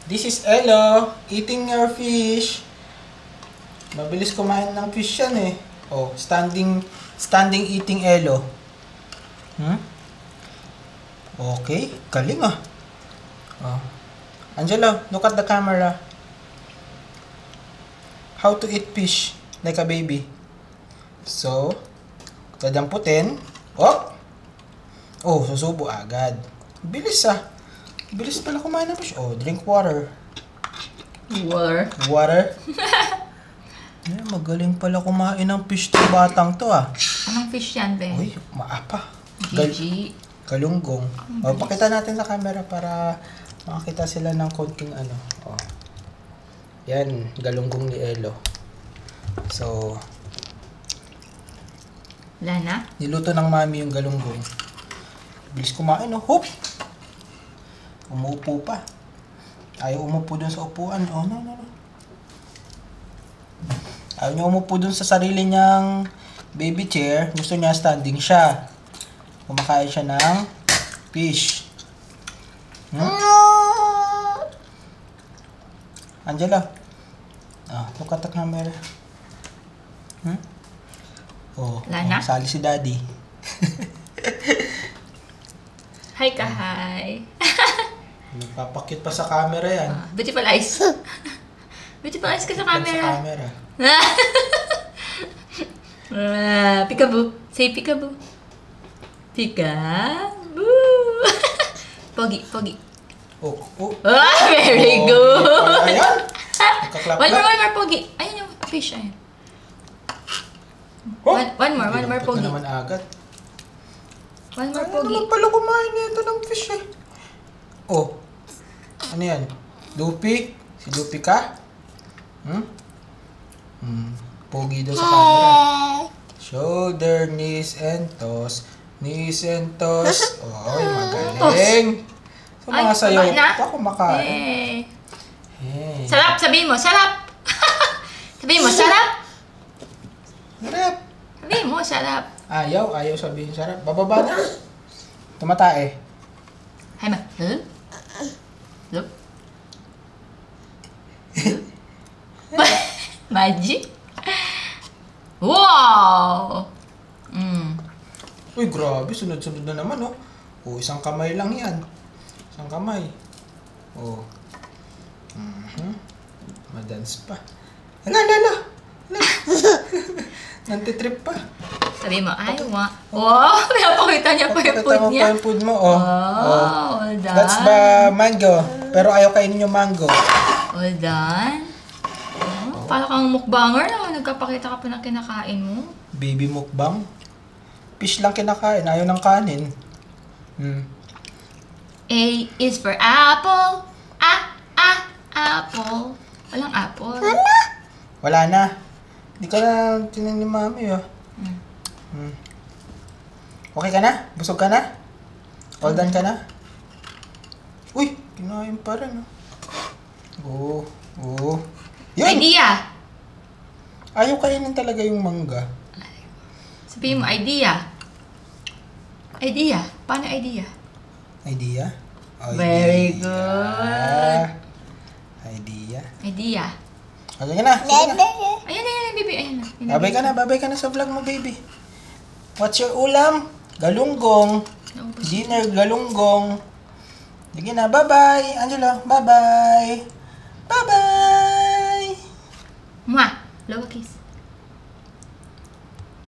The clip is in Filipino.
This is Elo, eating your fish. Mabilis kumain ng fish yan eh. Oh, standing eating Elo. Okay, galing ah. Oh. Angelo, look at the camera. How to eat fish like a baby. So, dadamputin. Oh, susubo agad. Bilis ah. Bilis pala kumain ng fish. Oh, drink water. Water? Magaling pala kumain ng fish to batang to ah. Anong fish yan, be? Uy, maapa. Gigi. Galunggong. Oh, pakita natin sa camera para makakita sila ng konting ano. Oh. Yan, galunggong ni Elo. So, wala na? niluto ng mami yung galunggong. Bilis kumain, oh. Hop! Umuupo pa. Ayaw umupo dun sa upuan. Oh, no. Ayaw niya umupo dun sa sarili niyang baby chair. Gusto niya standing siya. Kumakain siya ng fish. Angela. Look at the camera. Oh, sali si Daddy. Hi ka, hi. Nagpapakit pa sa camera yan. Beautiful eyes. Beautiful eyes ka sa camera. Sa camera. Peekaboo. Say peekaboo. Peekaboo. Pogi. Oh. Very good. Ayan. One more, Pogi. Ayan yung fish, ayan. One more, Pogi. Naman agad. One more, Pogi. Ano naman pala kumain nito ng fish eh. Oh. Ano yan? Lupi? Si Lupi ka? Pogi daw sa camera. Shoulder, knees, and toes. Knees and toes. Oh, magaling. So, mga sayaw pa kumakain. Hey. Sarap, sabihin mo, sarap. Sabihin mo, sarap. Sarap. Sabihin mo, sarap. Ayaw sabihin sarap. Bababa na. Tumatae. Hay ma. Look. Magic. Wow! Uy, grabe. Sunod-sunod na naman, oh. Oh, isang kamay lang yan. Isang kamay. Oh. Madance pa. Hala. Nantitrip pa. Sabi mo, I want. Wow! Pinapakita niya pa yung food niya. Pakita mo pa yung food mo, oh. All done. That's the mango. Pero ayaw kainin yung mango. All done. Para kang mukbanger na nagkapakita ka pa ng kinakain mo. Baby mukbang. Fish lang kinakain. Ayaw ng kanin. A is for apple. Apple. Walang apple. Wala na. Hindi ka na tinan ni mami, oh. Okay ka na? Busog ka na? All done ka na? Uy! Kinain pa rin, oh. Oh. Yun! Idea! Ayaw kainin talaga yung mangga. Sabihin mo, idea. Idea. Paano idea? Idea? Very good. Idea. Okay ka na? Ayan, baby. Ayan na. Babay ka na sa vlog mo, baby. What's your ulam? Galunggong. Dinner, galunggong. Sige na, bye-bye. Angelo, bye-bye. Bye-bye. Mwah. Lower kiss.